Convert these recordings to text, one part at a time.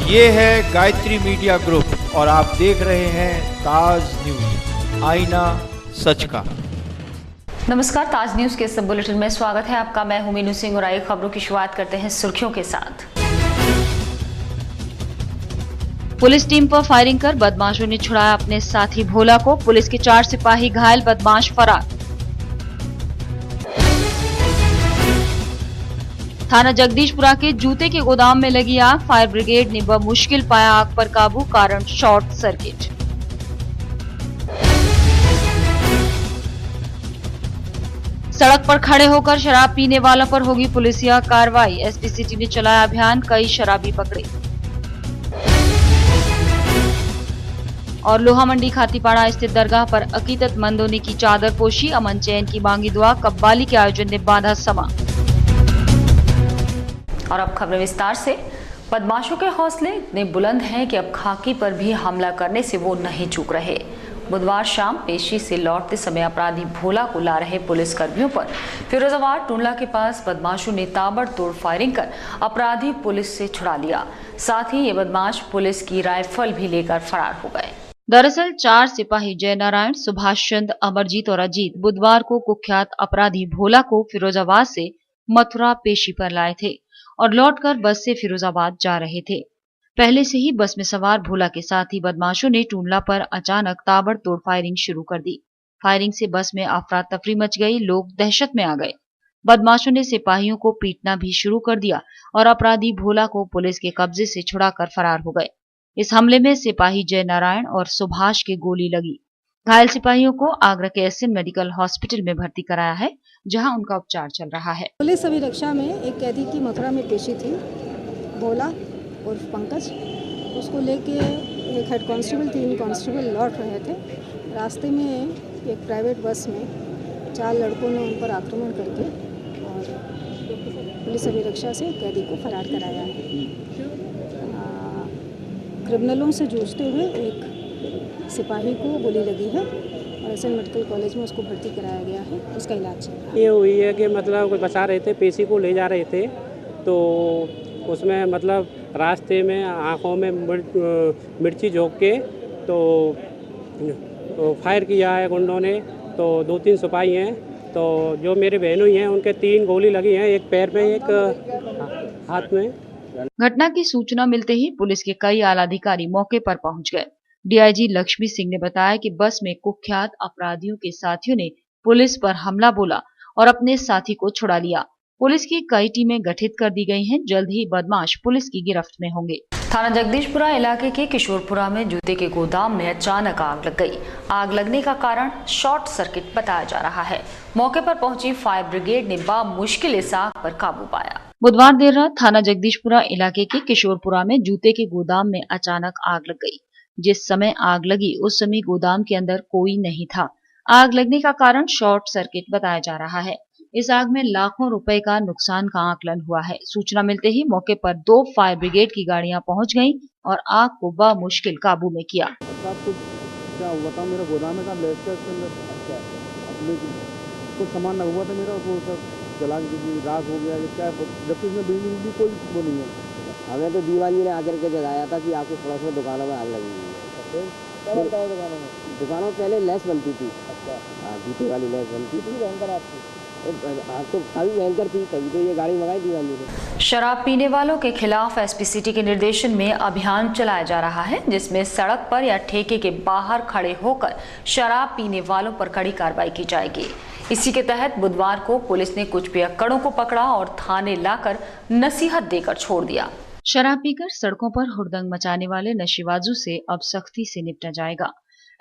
ये है Gayatri media group और आप देख रहे हैं ताज न्यूज, आईना सच का। नमस्कार, ताज न्यूज के इस बुलेटिन में स्वागत है आपका। मैं हूं मीनू सिंह और आई खबरों की शुरुआत करते हैं सुर्खियों के साथ। पुलिस टीम पर फायरिंग कर बदमाशों ने छुड़ाया अपने साथी भोला को। पुलिस के 4 सिपाही घायल, बदमाश फरार। थाना जगदीशपुरा के जूते के गोदाम में लगी आग। फायर ब्रिगेड ने बमुश्किल पाया आग पर काबू, कारण शॉर्ट सर्किट। सड़क पर खड़े होकर शराब पीने वालों पर होगी पुलिसिया कार्रवाई। एसपी सिटी ने चलाया अभियान, कई शराबी पकड़े। और लोहा मंडी खातीपाड़ा स्थित दरगाह पर अकीदतमंदों ने की चादर पोशी। अमन चैन की मांगी दुआ, कव्वाली के आयोजन ने बांधा समा। और अब खबरें विस्तार से। बदमाशों के हौसले इतने बुलंद हैं कि अब खाकी पर भी हमला करने से वो नहीं चूक रहे। बुधवार शाम पेशी से लौटते समय अपराधी भोला को ला रहे पुलिस कर्मियों पर फिरोजाबाद टुंडला के पास बदमाशों ने ताबड़तोड़ फायरिंग कर अपराधी पुलिस से छुड़ा लिया। साथ ही ये बदमाश पुलिस की राइफल भी लेकर फरार हो गए। दरअसल 4 सिपाही जय नारायण, सुभाष चंद्र, अमरजीत और अजीत बुधवार को कुख्यात अपराधी भोला को फिरोजाबाद से मथुरा पेशी पर लाए थे और लौटकर बस से फिरोजाबाद जा रहे थे। पहले से ही बस में सवार भोला के साथ ही बदमाशों ने टुंडला पर अचानक ताबड़तोड़ फायरिंग शुरू कर दी। फायरिंग से बस में अफरा तफरी मच गई, लोग दहशत में आ गए। बदमाशों ने सिपाहियों को पीटना भी शुरू कर दिया और अपराधी भोला को पुलिस के कब्जे से छुड़ाकर फरार हो गए। इस हमले में सिपाही जय नारायण और सुभाष के गोली लगी। घायल सिपाहियों को आगरा के एसएन मेडिकल हॉस्पिटल में भर्ती कराया है, जहां उनका उपचार चल रहा है। पुलिस अभिरक्षा में एक कैदी की मथुरा में पेशी थी, भोला और पंकज। उसको लेके एक हेड कांस्टेबल, 3 कांस्टेबल लौट रहे थे। रास्ते में एक प्राइवेट बस में 4 लड़कों ने उन पर आक्रमण करके और पुलिस अभिरक्षा से कैदी को फरार कराया है। क्रिमिनलों से जूझते हुए एक सिपाही को गोली लगी है और एसएन मेडिकल कॉलेज में उसको भर्ती कराया गया है, उसका इलाज चल रहा है। ये हुई है कि मतलब बचा रहे थे, पेशी को ले जा रहे थे, तो उसमें मतलब रास्ते में आँखों में मिर्ची झोंक के तो फायर किया है गुंडों ने। तो 2-3 सिपाही हैं, तो जो मेरे बहनों ही हैं उनके 3 गोली लगी हैं, एक पैर में एक हाथ में। घटना की सूचना मिलते ही पुलिस के कई आला अधिकारी मौके पर पहुंच गए। डीआईजी लक्ष्मी सिंह ने बताया कि बस में कुख्यात अपराधियों के साथियों ने पुलिस पर हमला बोला और अपने साथी को छुड़ा लिया। पुलिस की कई टीमें गठित कर दी गई हैं, जल्द ही बदमाश पुलिस की गिरफ्त में होंगे। थाना जगदीशपुरा इलाके के किशोरपुरा में जूते के गोदाम में अचानक आग लग गई। आग लगने का कारण शॉर्ट सर्किट बताया जा रहा है। मौके पर पहुंची फायर ब्रिगेड ने बामुश्किल इस आग पर काबू पाया। बुधवार देर रात थाना जगदीशपुरा इलाके के किशोरपुरा में जूते के गोदाम में अचानक आग लग गई। जिस समय आग लगी उस समय गोदाम के अंदर कोई नहीं था। आग लगने का कारण शॉर्ट सर्किट बताया जा रहा है। इस आग में लाखों रुपए का नुकसान का आकलन हुआ है। सूचना मिलते ही मौके पर 2 फायर ब्रिगेड की गाड़ियां पहुंच गईं और आग को बमुश्किल काबू में किया। क्या हुआ था? मेरा गोदाम में कुछ सामान लगा हुआ था मेरा, वो सब जला के राख हो गया। क्या जबकि इसमें बिजली भी कोई वो नहीं है। हमें तो दीवान जी ने आकर के जगाया था कि आपको थोड़ा सा दुकानों में आग लगी हुई है। क्या बनता है दुकानों में? दुकानों में पहले लेस बनती थी। अच्छा। हाँ, जूते वाली लेस बनती थी। भयंकर आपकी आग तो काफी भयंकर थी, तभी तो ये गाड़ी मंगाई दीवान जी ने। शराब पीने वालों के खिलाफ एसपी सिटी के निर्देशन में अभियान चलाया जा रहा है, जिसमें सड़क पर या ठेके के बाहर खड़े होकर शराब पीने वालों पर कड़ी कार्रवाई की जाएगी। इसी के तहत बुधवार को पुलिस ने कुछ पियक्कड़ों को पकड़ा और थाने लाकर नसीहत देकर छोड़ दिया। शराब पीकर सड़कों पर हुड़दंग मचाने वाले नशेबाजों से अब सख्ती से निपटा जाएगा।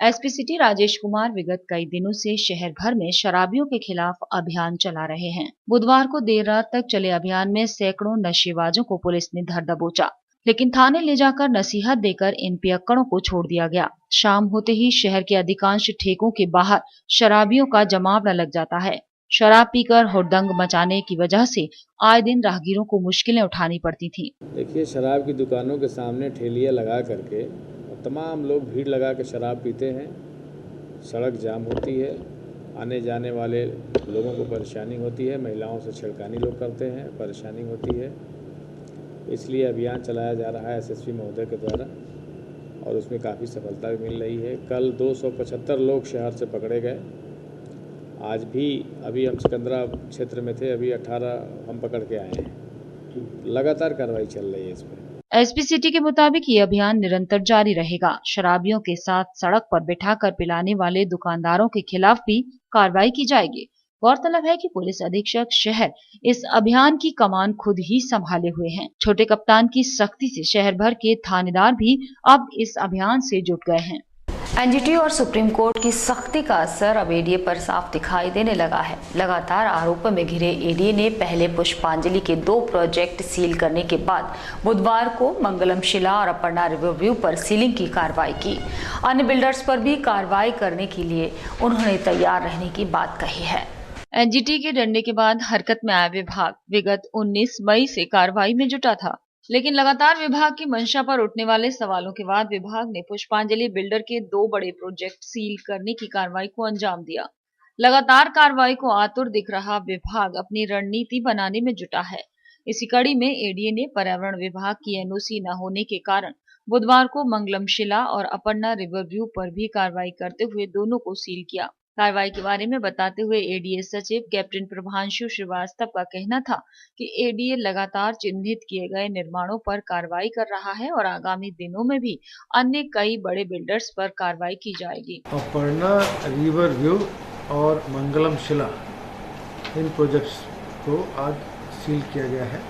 एसपी सिटी राजेश कुमार विगत कई दिनों से शहर भर में शराबियों के खिलाफ अभियान चला रहे हैं। बुधवार को देर रात तक चले अभियान में सैकड़ों नशेबाजों को पुलिस ने धर दबोचा, लेकिन थाने ले जाकर नसीहत देकर इन पियक्कड़ों को छोड़ दिया गया। शाम होते ही शहर के अधिकांश ठेकों के बाहर शराबियों का जमावड़ा लग जाता है। शराब पीकर हुड़दंग मचाने की वजह से आए दिन राहगीरों को मुश्किलें उठानी पड़ती थी। देखिए, शराब की दुकानों के सामने ठेलियाँ लगा करके तमाम लोग भीड़ लगा के शराब पीते हैं। सड़क जाम होती है, आने जाने वाले लोगों को परेशानी होती है, महिलाओं से छेड़खानी लोग करते हैं, परेशानी होती है। इसलिए अभियान चलाया जा रहा है एसएसपी महोदय के द्वारा और उसमें काफ़ी सफलता भी मिल रही है। कल 275 लोग शहर से पकड़े गए। आज भी अभी हम सिकंदरा क्षेत्र में थे, अभी 18 हम पकड़ के आए हैं। लगातार कार्रवाई चल रही है इस पर। एसपी सिटी के मुताबिक ये अभियान निरंतर जारी रहेगा। शराबियों के साथ सड़क पर बिठाकर पिलाने वाले दुकानदारों के खिलाफ भी कार्रवाई की जाएगी। गौरतलब है कि पुलिस अधीक्षक शहर इस अभियान की कमान खुद ही संभाले हुए हैं। छोटे कप्तान की सख्ती से शहर भर के थानेदार भी अब इस अभियान से जुट गए हैं। एनजीटी और सुप्रीम कोर्ट की सख्ती का असर अब एडीए पर साफ दिखाई देने लगा है। लगातार आरोपों में घिरे एडीए ने पहले पुष्पांजलि के 2 प्रोजेक्ट सील करने के बाद बुधवार को मंगलम शिला और अपर्णा रिवरव्यू पर सीलिंग की कार्रवाई की। अन्य बिल्डर्स पर भी कार्रवाई करने के लिए उन्होंने तैयार रहने की बात कही है। एनजीटी के डंडे के बाद हरकत में आया विभाग विगत 19 मई से कार्रवाई में जुटा था, लेकिन लगातार विभाग की मंशा पर उठने वाले सवालों के बाद विभाग ने पुष्पांजलि बिल्डर के 2 बड़े प्रोजेक्ट सील करने की कार्रवाई को अंजाम दिया। लगातार कार्रवाई को आतुर दिख रहा विभाग अपनी रणनीति बनाने में जुटा है। इसी कड़ी में एडीए ने पर्यावरण विभाग की एनओसी न होने के कारण बुधवार को मंगलम शिला और अपर्णा रिवरव्यू पर भी कार्रवाई करते हुए दोनों को सील किया। कार्रवाई के बारे में बताते हुए एडीए सचिव कैप्टन प्रभांशु श्रीवास्तव का कहना था कि एडीए लगातार चिन्हित किए गए निर्माणों पर कार्रवाई कर रहा है और आगामी दिनों में भी अन्य कई बड़े बिल्डर्स पर कार्रवाई की जाएगी। अपर्णा रिवरव्यू और मंगलम शिला इन प्रोजेक्ट्स को आज सील किया गया है।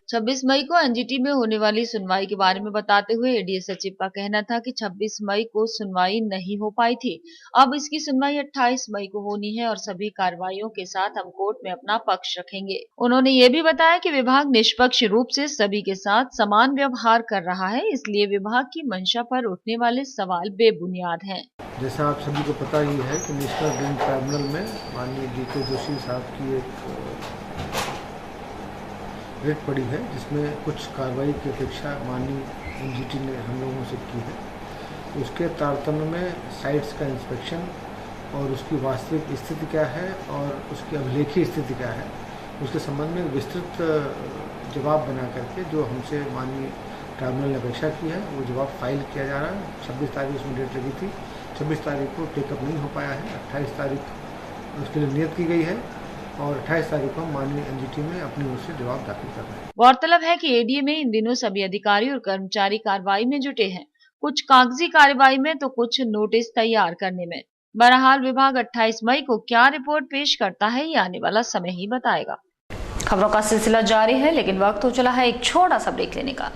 26 मई को एनजीटी में होने वाली सुनवाई के बारे में बताते हुए एडीए सचिव का कहना था कि 26 मई को सुनवाई नहीं हो पाई थी। अब इसकी सुनवाई 28 मई को होनी है और सभी कार्रवाइयों के साथ हम कोर्ट में अपना पक्ष रखेंगे। उन्होंने ये भी बताया कि विभाग निष्पक्ष रूप से सभी के साथ समान व्यवहार कर रहा है, इसलिए विभाग की मंशा पर उठने वाले सवाल बेबुनियाद हैं। जैसा आप सभी को पता ही है कि नेशनल ग्रीन ट्राइब्यूनल में माननीय डीके जोशी साहब की एक रेट पड़ी है, जिसमें कुछ कार्रवाई की अपेक्षा माननीय एनजीटी ने हम लोगों से की है। उसके तारतम्य में साइट्स का इंस्पेक्शन और उसकी वास्तविक स्थिति क्या है और उसकी अभिलेखीय स्थिति क्या है, उसके संबंध में विस्तृत जवाब बना करके जो हमसे माननीय ट्राइब्यूनल ने अपेक्षा की है वो जवाब फाइल किया जा रहा है। 26 तारीख उसमें डेट लगी थी, 26 तारीख को टेकअप नहीं हो पाया है। 28 तारीख उसके लिए नियत की गई है और 28 तारीख को माननीय एनजीटी में अपनी ओर से जवाब दाखिल कर रहे हैं। गौरतलब है कि एडीए में इन दिनों सभी अधिकारी और कर्मचारी कार्रवाई में जुटे हैं, कुछ कागजी कार्रवाई में तो कुछ नोटिस तैयार करने में। बहरहाल विभाग 28 मई को क्या रिपोर्ट पेश करता है ये आने वाला समय ही बताएगा। खबरों का सिलसिला जारी है, लेकिन वक्त हो चला है एक छोटा सा ब्रेक लेने का।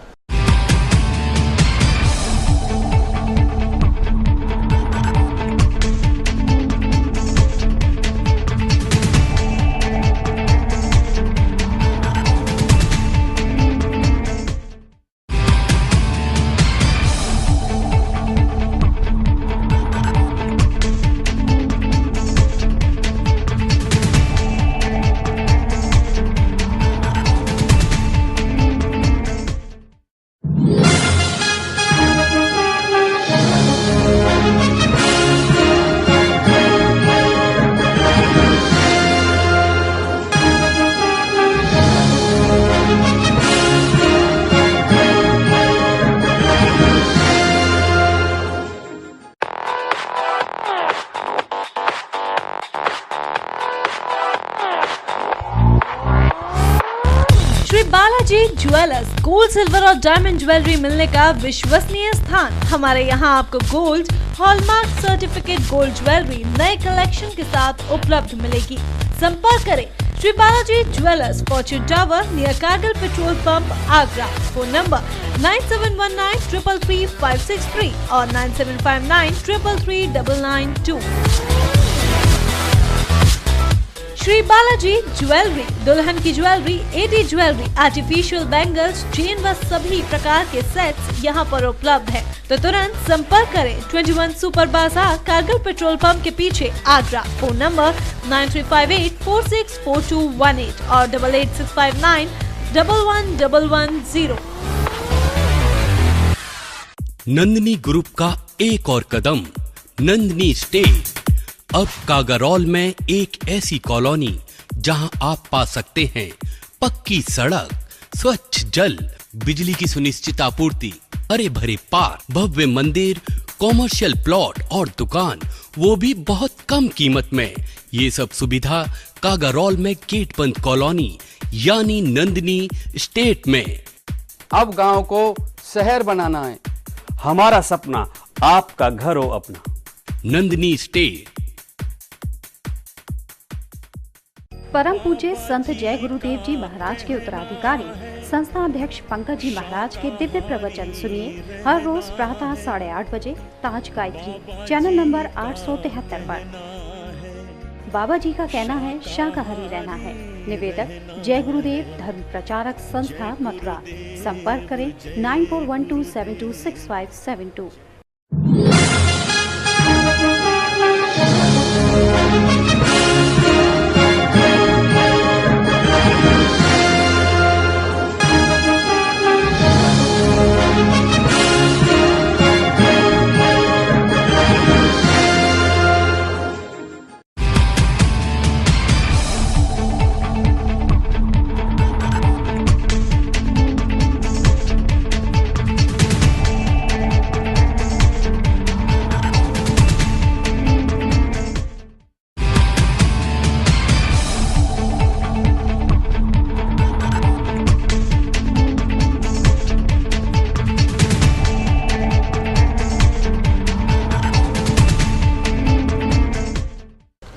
बालाजी ज्वेलर्स, गोल्ड, सिल्वर और डायमंड ज्वेलरी मिलने का विश्वसनीय स्थान। हमारे यहाँ आपको gold, hallmark certificate gold jewellery नए कलेक्शन के साथ उपलब्ध मिलेगी। संपर्क करें Shri Balaji jewellers, Fortune tower near Kargil petrol pump, Agra. Phone number 9719 333 563 और 9759 333 992। श्री बालाजी ज्वेलरी, दुल्हन की jewellery, AD jewellery, artificial bangles, chain व सभी प्रकार के सेट्स यहाँ पर उपलब्ध है, तो तुरंत संपर्क करें। 21 सुपर बाजार, कारगिल पेट्रोल पंप के पीछे, आगरा। फोन नंबर 9358464218 और 88659 11110। नंदिनी ग्रुप का एक और कदम, नंदिनी स्टेट। अब कागारौल में एक ऐसी कॉलोनी जहां आप पा सकते हैं पक्की सड़क, स्वच्छ जल, बिजली की सुनिश्चित आपूर्ति, हरे भरे पार्क, भव्य मंदिर, कॉमर्शियल प्लॉट और दुकान, वो भी बहुत कम कीमत में। ये सब सुविधा कागारौल में गेटबंद कॉलोनी यानी नंदनी स्टेट में। अब गांव को शहर बनाना है, हमारा सपना आपका घर हो अपना। नंदनी स्टेट। परम पूज्य संत जय गुरुदेव जी महाराज के उत्तराधिकारी संस्था अध्यक्ष पंकज जी महाराज के दिव्य प्रवचन सुनिए हर रोज प्रातः 8:30 बजे ताज गायत्री चैनल नंबर 873 पर। बाबा जी का कहना है शाकाहारी रहना है। निवेदक जय गुरुदेव धर्म प्रचारक संस्था मथुरा। संपर्क करें 9412726572।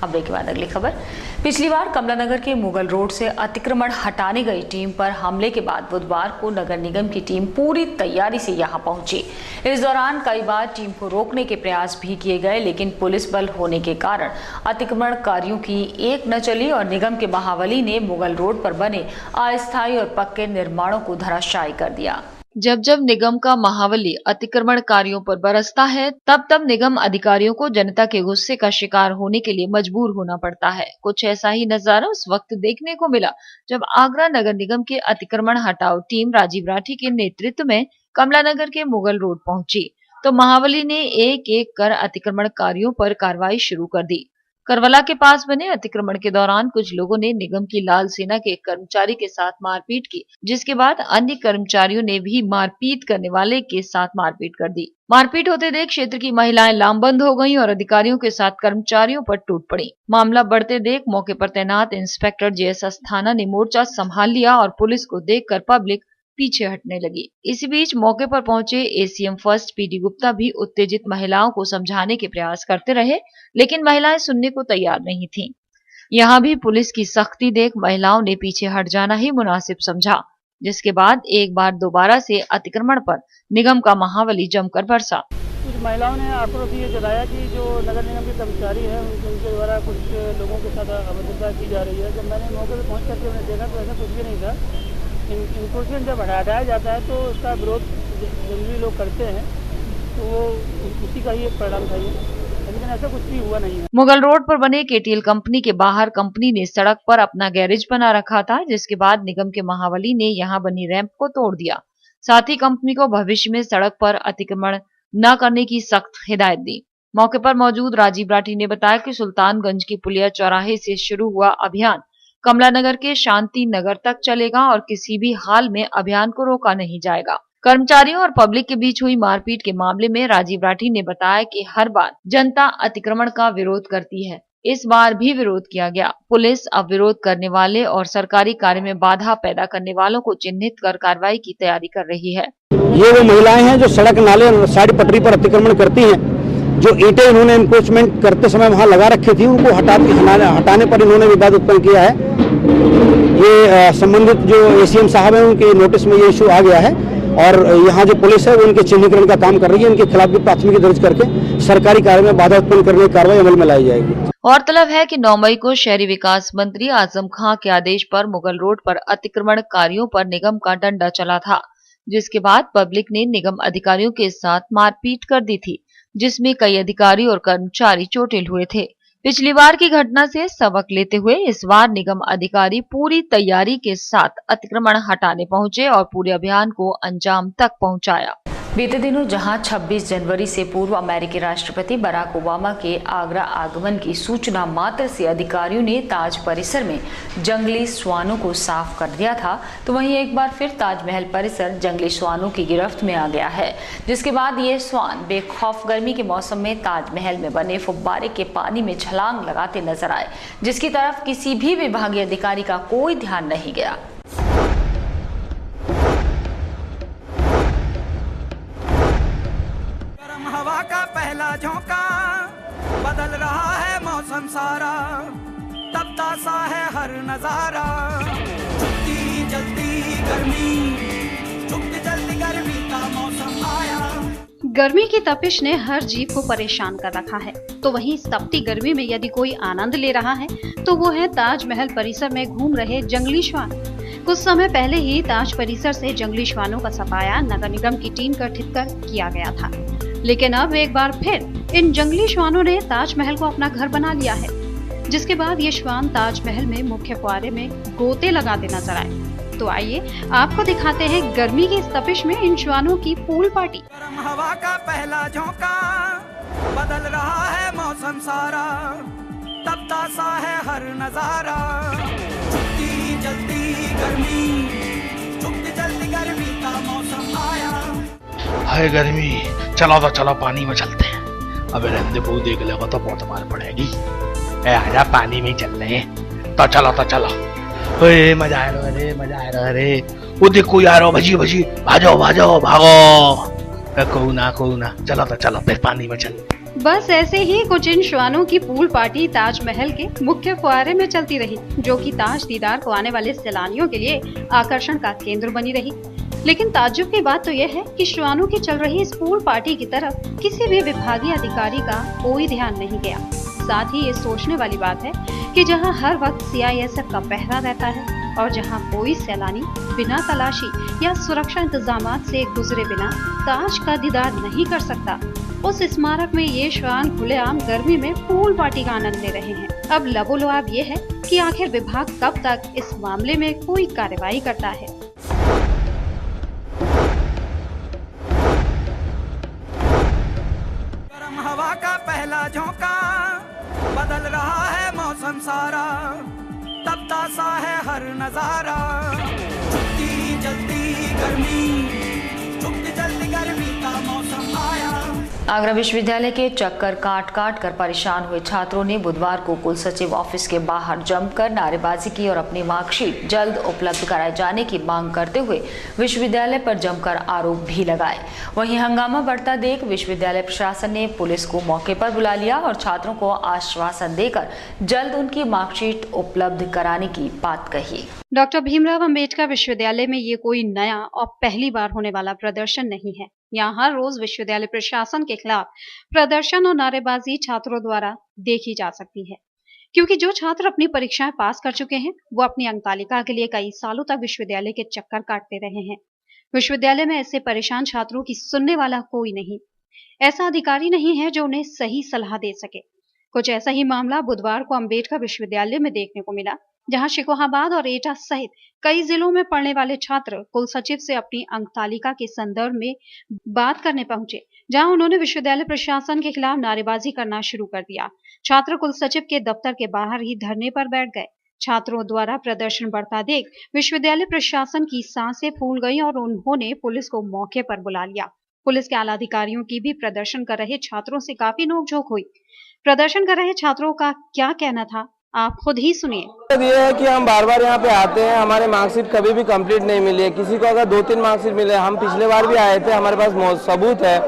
ब्रेक के बाद अगली खबर। पिछली बार कमलानगर के मुगल रोड से अतिक्रमण हटाने गई टीम पर हमले के बाद बुधवार को नगर निगम की टीम पूरी तैयारी से यहां पहुंची। इस दौरान कई बार टीम को रोकने के प्रयास भी किए गए, लेकिन पुलिस बल होने के कारण अतिक्रमणकारियों की एक न चली और निगम के महावली ने मुगल रोड पर बने अस्थायी और पक्के निर्माणों को धराशायी कर दिया। जब जब निगम का महावली अतिक्रमणकारियों पर बरसता है, तब तब निगम अधिकारियों को जनता के गुस्से का शिकार होने के लिए मजबूर होना पड़ता है। कुछ ऐसा ही नजारा उस वक्त देखने को मिला जब आगरा नगर निगम के अतिक्रमण हटाओ टीम राजीव राठी के नेतृत्व में कमलानगर के मुगल रोड पहुंची, तो महावली ने एक एक कर अतिक्रमणकारियों पर कार्रवाई शुरू कर दी। करवला के पास बने अतिक्रमण के दौरान कुछ लोगों ने निगम की लाल सेना के एक कर्मचारी के साथ मारपीट की, जिसके बाद अन्य कर्मचारियों ने भी मारपीट करने वाले के साथ मारपीट कर दी। मारपीट होते देख क्षेत्र की महिलाएं लामबंद हो गईं और अधिकारियों के साथ कर्मचारियों पर टूट पड़ी। मामला बढ़ते देख मौके पर तैनात इंस्पेक्टर JS अस्थाना ने मोर्चा संभाल लिया और पुलिस को देखकर पब्लिक पीछे हटने लगी। इसी बीच मौके पर पहुंचे ACM फर्स्ट PD गुप्ता भी उत्तेजित महिलाओं को समझाने के प्रयास करते रहे, लेकिन महिलाएं सुनने को तैयार नहीं थीं। यहां भी पुलिस की सख्ती देख महिलाओं ने पीछे हट जाना ही मुनासिब समझा, जिसके बाद एक बार दोबारा से अतिक्रमण पर निगम का महावली जमकर बरसा। कुछ महिलाओं ने आक्रोश ये जताया कि जो नगर निगम के कर्मचारी हैं उनके द्वारा कुछ लोगों के साथ अभद्रता की जा रही है। जब मैंने मौके पर पहुँच करके उन्हें देखा तो ऐसा कुछ भी नहीं था। इन्फोर्समेंट जब हटाया जाता है तो उसका विरोध जनरली लोग करते हैं, तो वो उसी का ही एक परिणाम था ये, लेकिन ऐसा कुछ भी हुआ नहीं है। मुगल रोड पर बने KTL कंपनी के बाहर कंपनी ने सड़क पर अपना गैरेज बना रखा था, जिसके बाद निगम के महावली ने यहां बनी रैंप को तोड़ दिया। साथ ही कंपनी को भविष्य में सड़क पर अतिक्रमण न करने की सख्त हिदायत दी। मौके पर मौजूद राजीव राठी ने बताया कि सुल्तानगंज की पुलिया चौराहे से शुरू हुआ अभियान कमलानगर के शांति नगर तक चलेगा और किसी भी हाल में अभियान को रोका नहीं जाएगा। कर्मचारियों और पब्लिक के बीच हुई मारपीट के मामले में राजीव राठी ने बताया कि हर बार जनता अतिक्रमण का विरोध करती है, इस बार भी विरोध किया गया। पुलिस अब विरोध करने वाले और सरकारी कार्य में बाधा पैदा करने वालों को चिन्हित कर कार्रवाई की तैयारी कर रही है। ये वो महिलाएं हैं जो सड़क नाले साइड पटरी पर अतिक्रमण करती हैं। जो ईंटें इन्होंने एनक्रोचमेंट करते समय वहां लगा रखी थी, उनको हटाने पर इन्होंने विवाद उत्पन्न किया है। ये संबंधित जो ACM साहब हैं उनके नोटिस में ये इशू आ गया है और यहाँ जो पुलिस है वो इनके चिन्हीकरण का काम कर रही है। इनके खिलाफ भी प्राथमिकी दर्ज करके सरकारी कार्य में बाधा उत्पन्न करने की कार्रवाई अमल में लाई जाएगी। गौरतलब है कि 9 मई को शहरी विकास मंत्री आजम खां के आदेश पर मुगल रोड पर अतिक्रमणकारियों पर निगम का डंडा चला था, जिसके बाद पब्लिक ने निगम अधिकारियों के साथ मारपीट कर दी थी, जिसमें कई अधिकारी और कर्मचारी चोटिल हुए थे। पिछली बार की घटना से सबक लेते हुए इस बार निगम अधिकारी पूरी तैयारी के साथ अतिक्रमण हटाने पहुंचे और पूरे अभियान को अंजाम तक पहुंचाया। बीते दिनों जहां 26 जनवरी से पूर्व अमेरिकी राष्ट्रपति बराक ओबामा के आगरा आगमन की सूचना मात्र से अधिकारियों ने ताज परिसर में जंगली श्वानों को साफ कर दिया था, तो वहीं एक बार फिर ताजमहल परिसर जंगली श्वानों की गिरफ्त में आ गया है, जिसके बाद ये श्वान बेखौफ गर्मी के मौसम में ताजमहल में बने फुब्बारे के पानी में छलांग लगाते नजर आए, जिसकी तरफ किसी भी विभागीय अधिकारी का कोई ध्यान नहीं गया। हवा का पहला झोंका, बदल रहा है मौसम सारा, तपता सा है हर नजारा, चुपती जल्दी गर्मी, चुपती जल्दी गर्मी का मौसम आया। गर्मी की तपिश ने हर जीव को परेशान कर रखा है, तो वहीं इस तपती गर्मी में यदि कोई आनंद ले रहा है तो वो है ताजमहल परिसर में घूम रहे जंगली श्वान। कुछ समय पहले ही ताज परिसर से जंगली श्वानों का सफाया नगर निगम की टीम गठित कर किया गया था, लेकिन अब एक बार फिर इन जंगली श्वानों ने ताजमहल को अपना घर बना लिया है, जिसके बाद ये श्वान ताजमहल में मुख्य फुआरे में गोते लगाते नजर आए। तो आइए आपको दिखाते हैं गर्मी की इस तपिश में इन श्वानों की पूल पार्टी। गर्म हवा का पहला झोंका, बदल रहा है मौसम सारा, तपता सा है हर नजारा, चुपती जल्दी गर्मी, चुपती जल्दी गर्मी का मौसम आया। हाय गर्मी, चलो तो चलो पानी में चलते हैं। अबे रहने दे, देख लेगा तो बहुत मार पड़ेगी। ए आजा, पानी में चल रहे हैं तो चलो तो चलो। ओए मजा आ रहा है, मजा आ रहा है। वो देख कोई आ रहा, भजी भजी, भागो भागो भागो। कहू ना, चलो तो चलो फिर पानी में चल। बस ऐसे ही कुछ इन श्वानों की पूल पार्टी ताजमहल के मुख्य फुआरे में चलती रही, जो कि ताज दीदार को आने वाले सैलानियों के लिए आकर्षण का केंद्र बनी रही। लेकिन ताज्जुब की बात तो यह है कि श्वानों की चल रही इस पूल पार्टी की तरफ किसी भी विभागीय अधिकारी का कोई ध्यान नहीं गया। साथ ही ये सोचने वाली बात है कि जहां हर वक्त CISF का पहरा रहता है और जहां कोई सैलानी बिना तलाशी या सुरक्षा इंतजामात से गुजरे बिना ताज का दीदार नहीं कर सकता, उस स्मारक में ये श्वान खुलेआम गर्मी में पूल पार्टी का आनंद ले रहे हैं। अब लबोलुआब ये है कि आखिर विभाग कब तक इस मामले में कोई कार्रवाई करता है। गर्म हवा का पहला झोंका, बदल रहा है मौसम सारा, तपता सा है हर नजारा, चुपती जल्दी गर्मी, चुपती जल्दी गर्मी का मौसम आया। आगरा विश्वविद्यालय के चक्कर काट कर परेशान हुए छात्रों ने बुधवार को कुल सचिव ऑफिस के बाहर जमकर नारेबाजी की और अपनी मार्कशीट जल्द उपलब्ध कराए जाने की मांग करते हुए विश्वविद्यालय पर जमकर आरोप भी लगाए। वहीं हंगामा बढ़ता देख विश्वविद्यालय प्रशासन ने पुलिस को मौके पर बुला लिया और छात्रों को आश्वासन देकर जल्द उनकी मार्कशीट उपलब्ध कराने की बात कही। डॉक्टर भीमराव अंबेडकर विश्वविद्यालय में ये कोई नया और पहली बार होने वाला प्रदर्शन नहीं है। यहाँ हर रोज विश्वविद्यालय प्रशासन के खिलाफ प्रदर्शन और नारेबाजी छात्रों द्वारा देखी जा सकती है, क्योंकि जो छात्र अपनी परीक्षाएं पास कर चुके हैं वो अपनी अंक तालिका के लिए कई सालों तक विश्वविद्यालय के चक्कर काटते रहे हैं। विश्वविद्यालय में ऐसे परेशान छात्रों की सुनने वाला कोई नहीं, ऐसा अधिकारी नहीं है जो उन्हें सही सलाह दे सके। कुछ ऐसा ही मामला बुधवार को अंबेडकर विश्वविद्यालय में देखने को मिला, जहां शिकोहाबाद और एटा सहित कई जिलों में पढ़ने वाले छात्र कुल सचिव से अपनी अंक तालिका के संदर्भ में बात करने पहुंचे, जहां उन्होंने विश्वविद्यालय प्रशासन के खिलाफ नारेबाजी करना शुरू कर दिया। छात्र कुल सचिव के दफ्तर के बाहर ही धरने पर बैठ गए। छात्रों द्वारा प्रदर्शन बढ़ता देख विश्वविद्यालय प्रशासन की सांसें फूल गई और उन्होंने पुलिस को मौके पर बुला लिया। पुलिस के आला अधिकारियों की भी प्रदर्शन कर रहे छात्रों से काफी नोकझोंक हुई। प्रदर्शन कर रहे छात्रों का क्या कहना था, आप खुद ही सुनिए। ये है कि हम बार बार यहाँ पे आते हैं, हमारे मार्कशीट कभी भी कंप्लीट नहीं मिली है। किसी को अगर 2-3 मार्कशीट मिले, हम पिछले बार भी आए थे, हमारे पास सबूत है।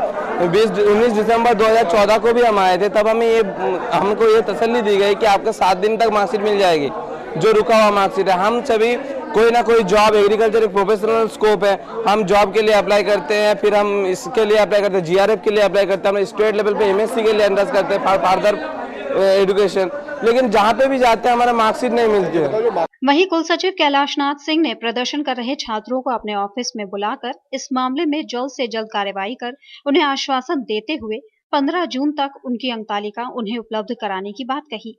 19 दिसंबर 2014 को भी हम आए थे, तब हमको ये तसल्ली दी गई कि आपको 7 दिन तक मार्कशीट मिल जाएगी, जो रुका हुआ मार्कशीट है। हम सभी कोई ना कोई जॉब, एग्रीकल्चर एक प्रोफेशनल स्कोप है, हम जॉब के लिए अप्लाई करते हैं, फिर हम इसके लिए अप्लाई करते हैं, GRF के लिए अप्लाई करते हैं, हम स्टेट लेवल पे MSc के लिए एंट्रेंस करते हैं, फार्दर एजुकेशन, लेकिन जहाँ पे भी जाते हैं हमारा मार्कशीट नहीं मिलती है। वहीं कुल सचिव कैलाशनाथ सिंह ने प्रदर्शन कर रहे छात्रों को अपने ऑफिस में बुलाकर इस मामले में जल्द से जल्द कार्रवाई कर उन्हें आश्वासन देते हुए 15 जून तक उनकी अंक तालिका उन्हें उपलब्ध कराने की बात कही।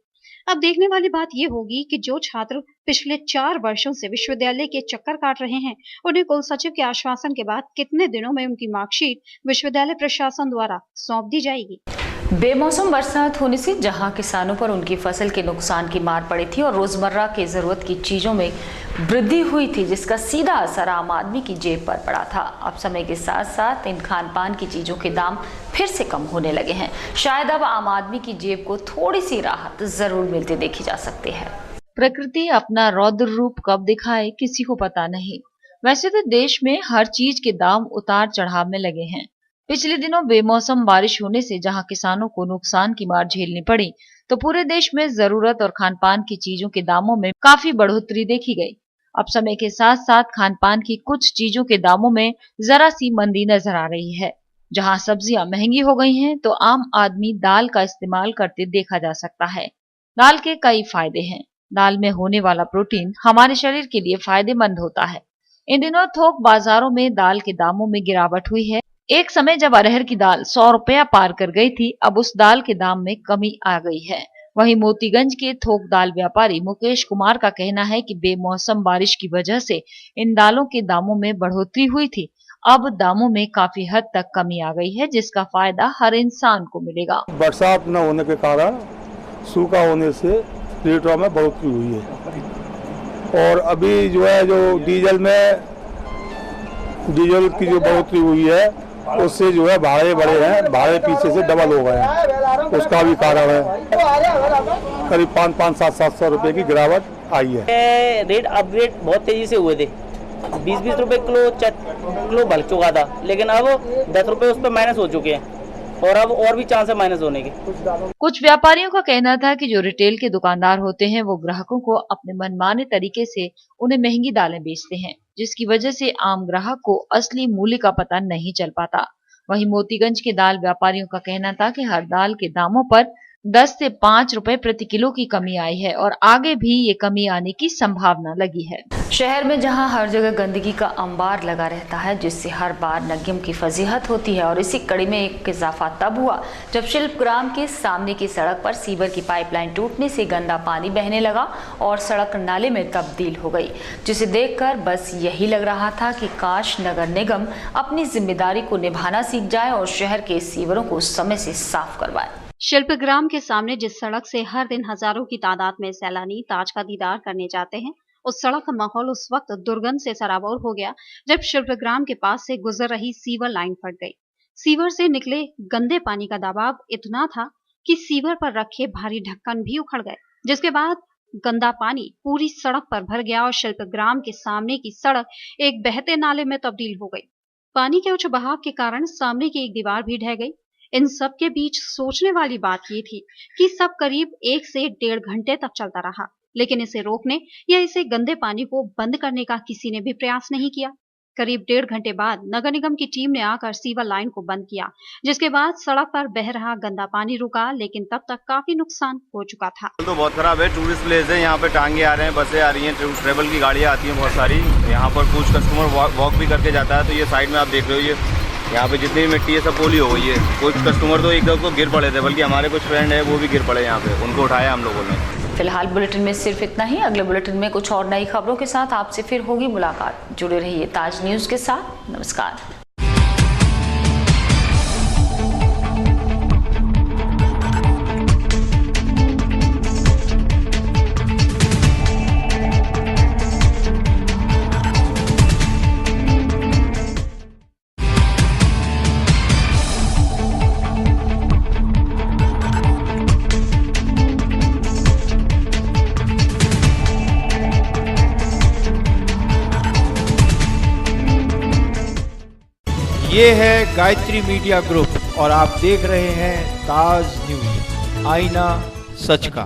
अब देखने वाली बात ये होगी कि जो छात्र पिछले 4 वर्षों से विश्वविद्यालय के चक्कर काट रहे हैं, उन्हें कुल सचिव के आश्वासन के बाद कितने दिनों में उनकी मार्कशीट विश्वविद्यालय प्रशासन द्वारा सौंप दी जाएगी। बेमौसम बरसात होने से जहां किसानों पर उनकी फसल के नुकसान की मार पड़ी थी और रोजमर्रा की जरूरत की चीजों में वृद्धि हुई थी, जिसका सीधा असर आम आदमी की जेब पर पड़ा था, अब समय के साथ साथ इन खान पान की चीजों के दाम फिर से कम होने लगे हैं। शायद अब आम आदमी की जेब को थोड़ी सी राहत जरूर मिलती देखी जा सकती है। प्रकृति अपना रौद्र रूप कब दिखाए किसी को पता नहीं। वैसे तो देश में हर चीज के दाम उतार चढ़ाव में लगे हैं। पिछले दिनों बेमौसम बारिश होने से जहां किसानों को नुकसान की मार झेलनी पड़ी, तो पूरे देश में जरूरत और खान पान की चीजों के दामों में काफी बढ़ोतरी देखी गई। अब समय के साथ साथ खान पान की कुछ चीजों के दामों में जरा सी मंदी नजर आ रही है। जहां सब्जियां महंगी हो गई हैं, तो आम आदमी दाल का इस्तेमाल करते देखा जा सकता है। दाल के कई फायदे हैं। दाल में होने वाला प्रोटीन हमारे शरीर के लिए फायदेमंद होता है। इन दिनों थोक बाजारों में दाल के दामों में गिरावट हुई है। एक समय जब अरहर की दाल 100 रुपया पार कर गई थी, अब उस दाल के दाम में कमी आ गई है। वहीं मोतीगंज के थोक दाल व्यापारी मुकेश कुमार का कहना है कि बेमौसम बारिश की वजह से इन दालों के दामों में बढ़ोतरी हुई थी। अब दामों में काफी हद तक कमी आ गई है, जिसका फायदा हर इंसान को मिलेगा। बरसात न होने के कारण सूखा होने से रेटों में बढ़ोतरी हुई है और अभी जो है जो डीजल की जो बढ़ोतरी हुई है उससे जो है भाड़े बढ़े हैं, भाड़े पीछे से डबल हो गए हैं। उसका भी कारण है करीब 500-700 रुपए की गिरावट आई है। रेट अपग्रेड बहुत तेजी से हुए थे। 20-20 रुपए किलो बढ़ चुका था, लेकिन अब 10 रुपए उस पर माइनस हो चुके हैं और अब और भी चांस है माइनस होने के। कुछ व्यापारियों का कहना था कि जो रिटेल के दुकानदार होते हैं वो ग्राहकों को अपने मनमाने तरीके से उन्हें महंगी दालें बेचते हैं, जिसकी वजह से आम ग्राहक को असली मूल्य का पता नहीं चल पाता। वहीं मोतीगंज के दाल व्यापारियों का कहना था कि हर दाल के दामों पर 10 से 5 रुपए प्रति किलो की कमी आई है और आगे भी ये कमी आने की संभावना लगी है। शहर में जहां हर जगह गंदगी का अंबार लगा रहता है, जिससे हर बार नग्यम की फजीहत होती है, और इसी कड़ी में एक इजाफा तब हुआ जब शिल्पग्राम के सामने की सड़क पर सीवर की पाइपलाइन टूटने से गंदा पानी बहने लगा और सड़क नाले में तब्दील हो गई, जिसे देखकर बस यही लग रहा था कि काश नगर निगम अपनी जिम्मेदारी को निभाना सीख जाए और शहर के सीवरों को समय से साफ करवाए। शिल्पग्राम के सामने जिस सड़क से हर दिन हजारों की तादाद में सैलानी ताज का दीदार करने जाते हैं, उस सड़क का माहौल उस वक्त दुर्गंध से सराबोर हो गया जब शिल्पग्राम के पास से गुजर रही सीवर लाइन फट गई। सीवर से निकले गंदे पानी का दबाव इतना था कि सीवर पर रखे भारी ढक्कन भी उखड़ गए, जिसके बाद गंदा पानी पूरी सड़क पर भर गया और शिल्पग्राम के सामने की सड़क एक बहते नाले में तब्दील हो गई। पानी के उच्च बहाव के कारण सामने की एक दीवार भी ढह गई। इन सब के बीच सोचने वाली बात ये थी कि सब करीब 1 से 1.5 घंटे तक चलता रहा, लेकिन इसे रोकने या इसे गंदे पानी को बंद करने का किसी ने भी प्रयास नहीं किया। करीब 1.5 घंटे बाद नगर निगम की टीम ने आकर सीवर लाइन को बंद किया, जिसके बाद सड़क पर बह रहा गंदा पानी रुका, लेकिन तब तक काफी नुकसान हो चुका था। तो बहुत खराब है, टूरिस्ट प्लेस है, यहाँ पे टांगे आ रहे हैं, बसें आ रही हैं, ट्रेवल की गाड़ियाँ आती हैं बहुत सारी। यहाँ पर कुछ कस्टमर वॉक भी करके जाता है। तो ये साइड में आप देख रहे हो, यहाँ पे जितनी भी मिट्टी है सब पोली हो गई है। कुछ कस्टमर तो एकदम तो गिर पड़े थे, बल्कि हमारे कुछ फ्रेंड है वो भी गिर पड़े यहाँ पे, उनको उठाया हम लोगों ने। फिलहाल बुलेटिन में सिर्फ इतना ही। अगले बुलेटिन में कुछ और नई खबरों के साथ आपसे फिर होगी मुलाकात। जुड़े रहिए ताज न्यूज के साथ। नमस्कार। ये है गायत्री मीडिया ग्रुप और आप देख रहे हैं ताज न्यूज, आईना सच का।